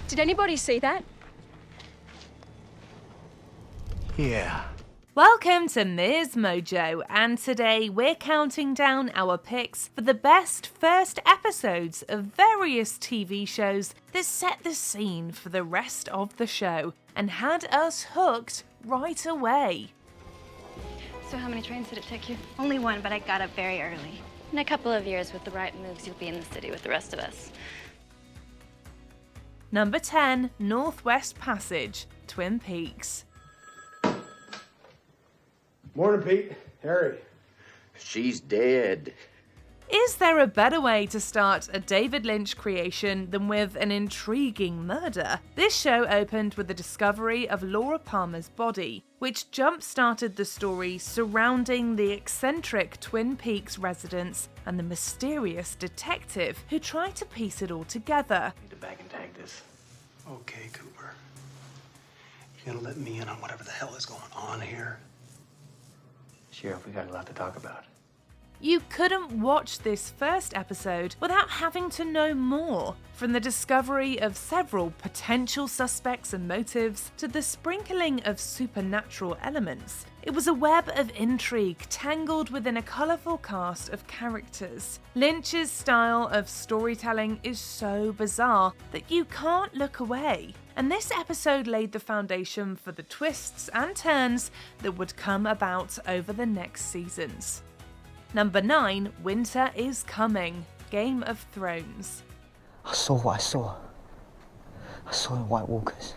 Did anybody see that? Yeah. Welcome to MsMojo, and today we're counting down our picks for the best first episodes of various TV shows that set the scene for the rest of the show and had us hooked right away. So how many trains did it take you? Only one, but I got up very early. In a couple of years, with the right moves, you'll be in the city with the rest of us. Number 10, Northwest Passage, Twin Peaks. Morning, Pete. Harry. She's dead. Is there a better way to start a David Lynch creation than with an intriguing murder? This show opened with the discovery of Laura Palmer's body, which jump-started the story surrounding the eccentric Twin Peaks residents and the mysterious detective who tried to piece it all together. Need to bag and tag this. Okay, Cooper. You gonna let me in on whatever the hell is going on here? Sheriff, we got a lot to talk about. You couldn't watch this first episode without having to know more, from the discovery of several potential suspects and motives to the sprinkling of supernatural elements. It was a web of intrigue tangled within a colourful cast of characters. Lynch's style of storytelling is so bizarre that you can't look away. And this episode laid the foundation for the twists and turns that would come about over the next seasons. Number 9, Winter is Coming, Game of Thrones. I saw what I saw. I saw the White Walkers.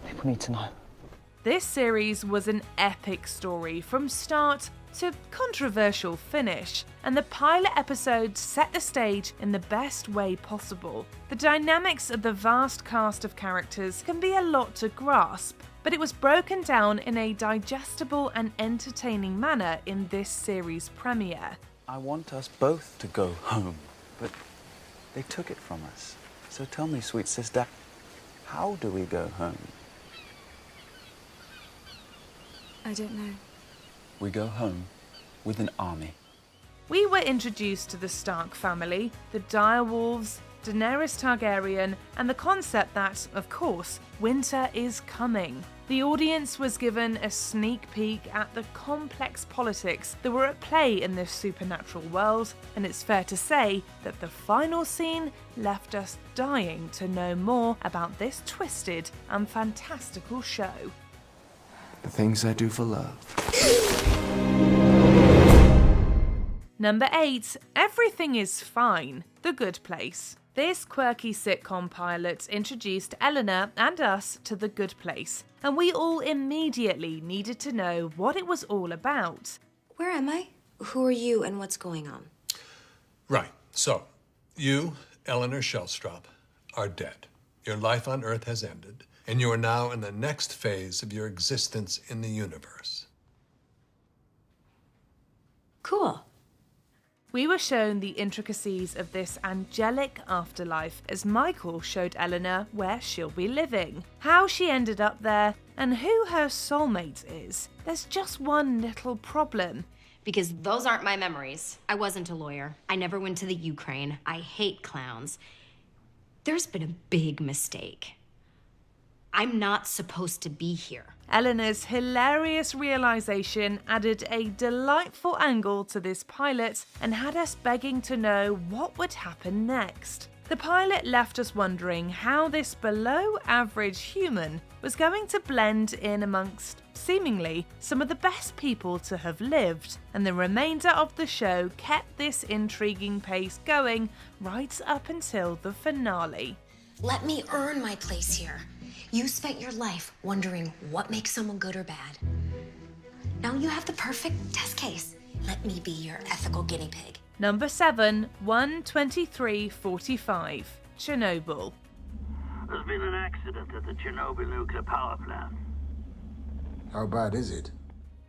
People need to know. This series was an epic story from start to controversial finish, and the pilot episode set the stage in the best way possible. The dynamics of the vast cast of characters can be a lot to grasp, but it was broken down in a digestible and entertaining manner in this series premiere. I want us both to go home, but they took it from us. So tell me, sweet sister, how do we go home? I don't know. We go home with an army. We were introduced to the Stark family, the direwolves, Daenerys Targaryen, and the concept that, of course, winter is coming. The audience was given a sneak peek at the complex politics that were at play in this supernatural world, and it's fair to say that the final scene left us dying to know more about this twisted and fantastical show. The things I do for love. Number 8, Everything is Fine, The Good Place. This quirky sitcom pilot introduced Eleanor and us to The Good Place, and we all immediately needed to know what it was all about. Where am I? Who are you and what's going on? Right. So, you, Eleanor Shellstrop, are dead. Your life on Earth has ended, and you are now in the next phase of your existence in the universe. Cool. We were shown the intricacies of this angelic afterlife as Michael showed Eleanor where she'll be living, how she ended up there, and who her soulmate is. There's just one little problem. Because those aren't my memories. I wasn't a lawyer. I never went to the Ukraine. I hate clowns. There's been a big mistake. I'm not supposed to be here. Eleanor's hilarious realization added a delightful angle to this pilot and had us begging to know what would happen next. The pilot left us wondering how this below-average human was going to blend in amongst, seemingly, some of the best people to have lived, and the remainder of the show kept this intriguing pace going right up until the finale. Let me earn my place here. You spent your life wondering what makes someone good or bad. Now you have the perfect test case. Let me be your ethical guinea pig. Number 7, 12345, Chernobyl. There's been an accident at the Chernobyl nuclear power plant. How bad is it?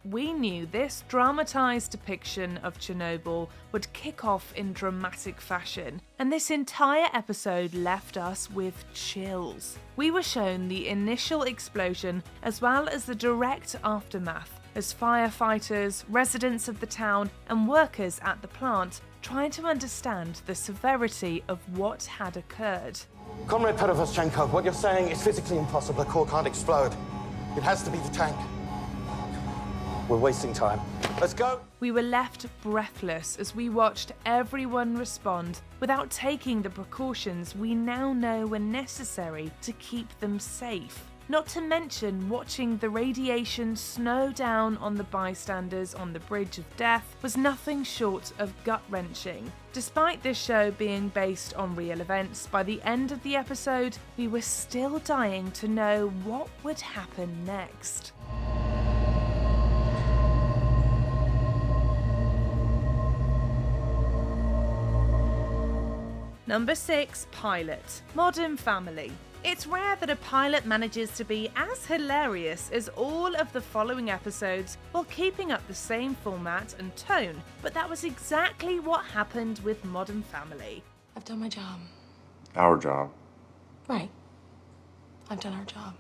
We knew this dramatised depiction of Chernobyl would kick off in dramatic fashion, and this entire episode left us with chills. We were shown the initial explosion as well as the direct aftermath, as firefighters, residents of the town, and workers at the plant tried to understand the severity of what had occurred. Comrade Petrovoschenko, what you're saying is physically impossible. The core can't explode. It has to be the tank. We're wasting time. Let's go! We were left breathless as we watched everyone respond without taking the precautions we now know were necessary to keep them safe. Not to mention watching the radiation snow down on the bystanders on the Bridge of Death was nothing short of gut-wrenching. Despite this show being based on real events, by the end of the episode, we were still dying to know what would happen next. Number 6, Pilot. Modern Family. It's rare that a pilot manages to be as hilarious as all of the following episodes while keeping up the same format and tone, but that was exactly what happened with Modern Family. I've done my job. Our job. Right. I've done our job.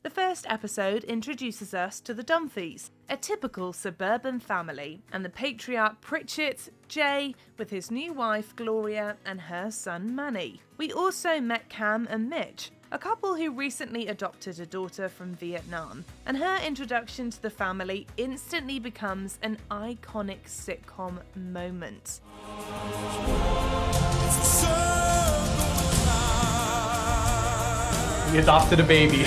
The first episode introduces us to the Dumphys, a typical suburban family, and the patriarch Pritchett, Jay, with his new wife Gloria and her son Manny. We also met Cam and Mitch, a couple who recently adopted a daughter from Vietnam, and her introduction to the family instantly becomes an iconic sitcom moment. We adopted a baby.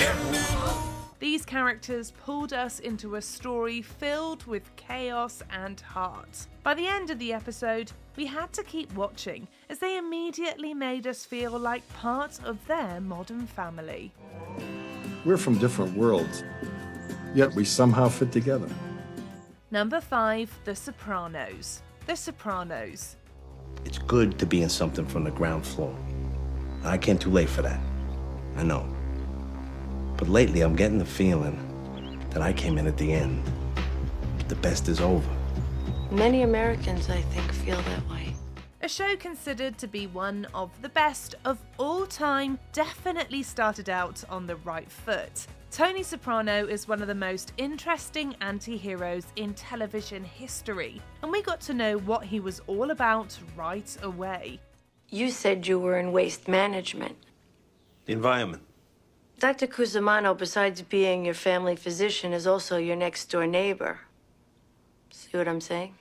These characters pulled us into a story filled with chaos and heart. By the end of the episode, we had to keep watching as they immediately made us feel like part of their modern family. We're from different worlds, yet we somehow fit together. Number 5, The Sopranos. The Sopranos. It's good to be in something from the ground floor. I came too late for that. I know. But lately, I'm getting the feeling that I came in at the end. The best is over. Many Americans, I think, feel that way. A show considered to be one of the best of all time definitely started out on the right foot. Tony Soprano is one of the most interesting anti-heroes in television history, and we got to know what he was all about right away. You said you were in waste management. The environment. Dr. Cusimano, besides being your family physician, is also your next-door neighbor. See what I'm saying?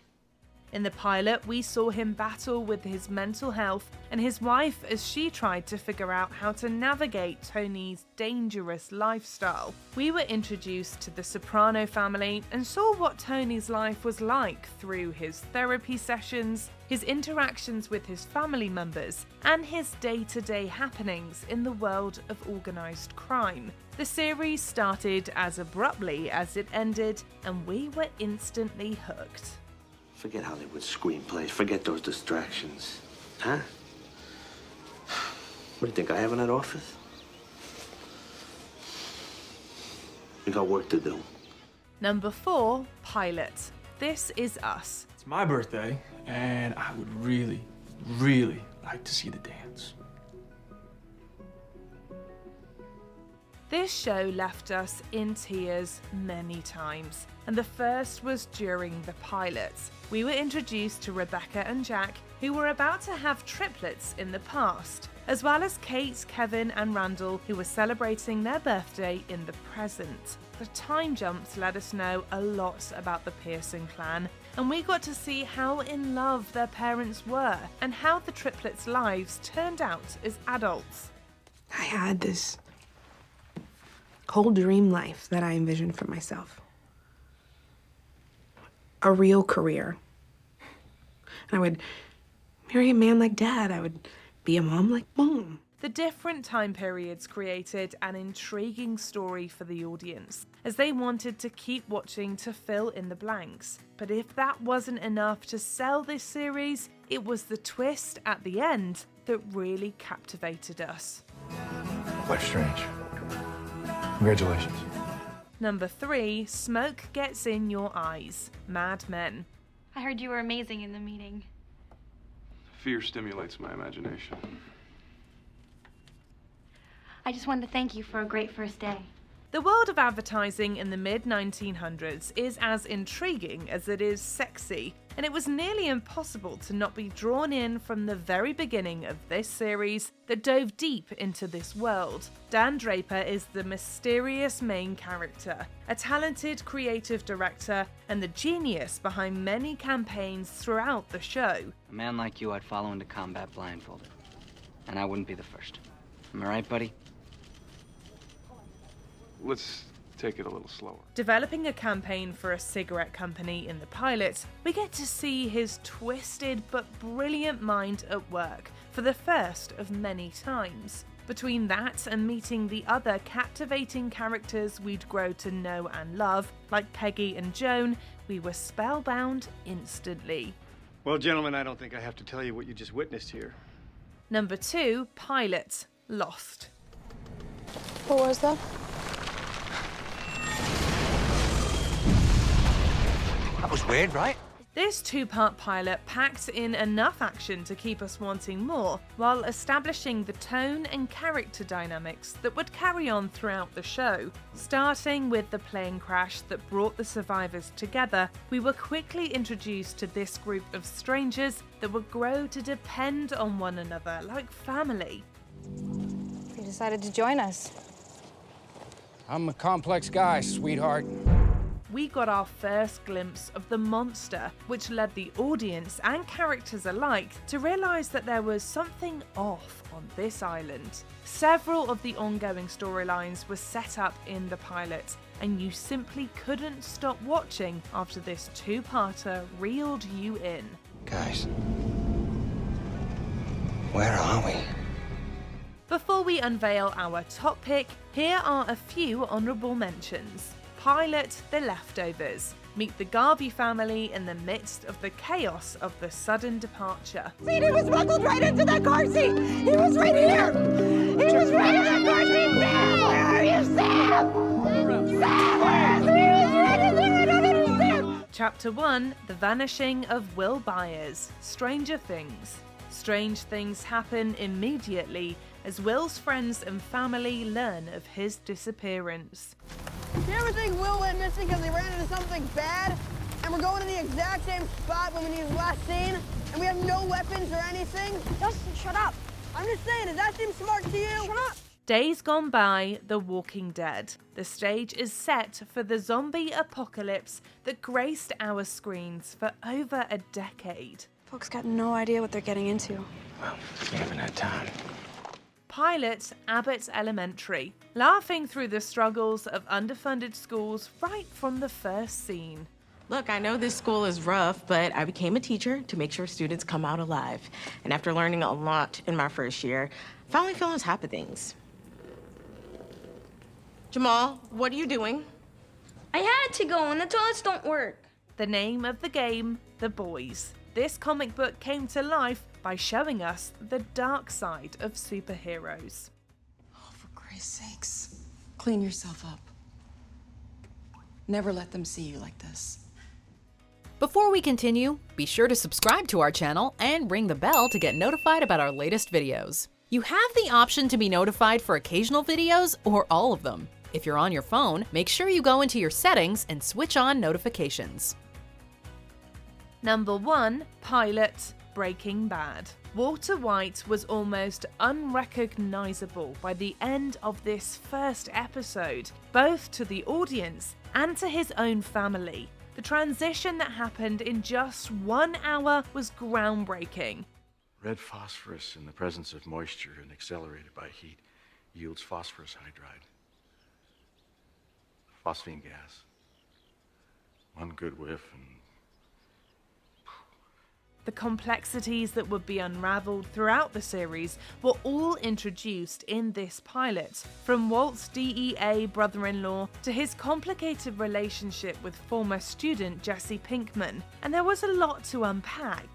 In the pilot, we saw him battle with his mental health and his wife as she tried to figure out how to navigate Tony's dangerous lifestyle. We were introduced to the Soprano family and saw what Tony's life was like through his therapy sessions, his interactions with his family members, and his day-to-day happenings in the world of organised crime. The series started as abruptly as it ended, and we were instantly hooked. Forget Hollywood screenplays. Forget those distractions. Huh? What do you think I have in that office? We got work to do. Number 4, Pilot. This Is Us. It's my birthday, and I would really, really like to see the dance. This show left us in tears many times, and the first was during the pilot. We were introduced to Rebecca and Jack, who were about to have triplets in the past, as well as Kate, Kevin, and Randall, who were celebrating their birthday in the present. The time jumps let us know a lot about the Pearson clan, and we got to see how in love their parents were, and how the triplets' lives turned out as adults. I had this whole dream life that I envisioned for myself. A real career. And I would marry a man like Dad. I would be a mom like Mom. The different time periods created an intriguing story for the audience, as they wanted to keep watching to fill in the blanks. But if that wasn't enough to sell this series, it was the twist at the end that really captivated us. Life's strange. Congratulations. Number 3, Smoke Gets in Your Eyes. Mad Men. I heard you were amazing in the meeting. Fear stimulates my imagination. I just wanted to thank you for a great first day. The world of advertising in the mid-1900s is as intriguing as it is sexy, and it was nearly impossible to not be drawn in from the very beginning of this series that dove deep into this world. Dan Draper is the mysterious main character, a talented creative director, and the genius behind many campaigns throughout the show. A man like you I'd follow into combat blindfolded, and I wouldn't be the first. Am I right, buddy? Let's take it a little slower. Developing a campaign for a cigarette company in the pilot, we get to see his twisted but brilliant mind at work for the first of many times. Between that and meeting the other captivating characters we'd grow to know and love, like Peggy and Joan, we were spellbound instantly. Well, gentlemen, I don't think I have to tell you what you just witnessed here. Number 2, pilot, Lost. What was that? That was weird, right? This 2-part pilot packed in enough action to keep us wanting more, while establishing the tone and character dynamics that would carry on throughout the show. Starting with the plane crash that brought the survivors together, we were quickly introduced to this group of strangers that would grow to depend on one another like family. You decided to join us. I'm a complex guy, sweetheart. We got our first glimpse of the monster, which led the audience and characters alike to realise that there was something off on this island. Several of the ongoing storylines were set up in the pilot, and you simply couldn't stop watching after this 2-parter reeled you in. Guys, where are we? Before we unveil our top pick, here are a few honourable mentions. Pilot The Leftovers. Meet the Garvey family in the midst of the chaos of the sudden departure. He was smuggled right into that car seat! He was right here! He was right in that car seat! Sam! Where are you, Sam? Sam, where is he? He was right in there! I don't understand! Chapter 1, The Vanishing of Will Byers. Stranger Things. Strange things happen immediately as Will's friends and family learn of his disappearance. You ever think Will went missing because he ran into something bad? And we're going to the exact same spot when he was last seen? And we have no weapons or anything? Justin, shut up. I'm just saying, does that seem smart to you? Shut up. Days gone by, The Walking Dead. The stage is set for the zombie apocalypse that graced our screens for over a decade. Folks got no idea what they're getting into. Well, we haven't had time. Pilot Abbott Elementary, laughing through the struggles of underfunded schools right from the first scene. Look, I know this school is rough, but I became a teacher to make sure students come out alive. And after learning a lot in my first year, I finally feel on top of things. Jamal, what are you doing? I had to go, and the toilets don't work. The name of the game, The Boys. This comic book came to life by showing us the dark side of superheroes. Oh, for Christ's sakes, clean yourself up. Never let them see you like this. Before we continue, be sure to subscribe to our channel and ring the bell to get notified about our latest videos. You have the option to be notified for occasional videos or all of them. If you're on your phone, make sure you go into your settings and switch on notifications. Number 1, Pilot Breaking Bad. Walter White was almost unrecognizable by the end of this first episode, both to the audience and to his own family. The transition that happened in just 1 hour was groundbreaking. Red phosphorus in the presence of moisture and accelerated by heat yields phosphorus hydride. Phosphine gas. One good whiff and The complexities that would be unraveled throughout the series were all introduced in this pilot, from Walt's DEA brother-in-law to his complicated relationship with former student Jesse Pinkman, and there was a lot to unpack.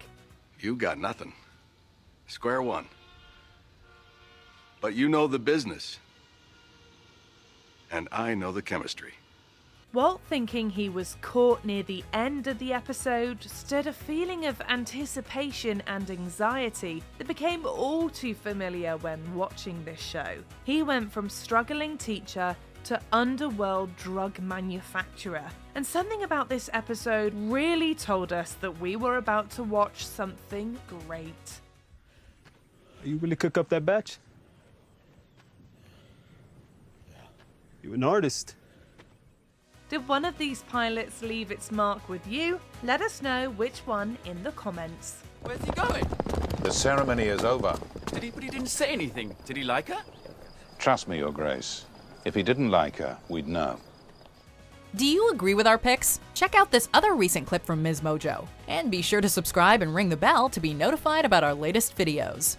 you got nothing. Square one. But you know the business. And I know the chemistry. Walt, thinking he was caught near the end of the episode, stirred a feeling of anticipation and anxiety that became all too familiar when watching this show. He went from struggling teacher to underworld drug manufacturer. And something about this episode really told us that we were about to watch something great. You really cook up that batch? You're an artist. Did one of these pilots leave its mark with you? Let us know which one in the comments. Where's he going? The ceremony is over. But he didn't say anything. Did he like her? Trust me, Your Grace. If he didn't like her, we'd know. Do you agree with our picks? Check out this other recent clip from MsMojo. And be sure to subscribe and ring the bell to be notified about our latest videos.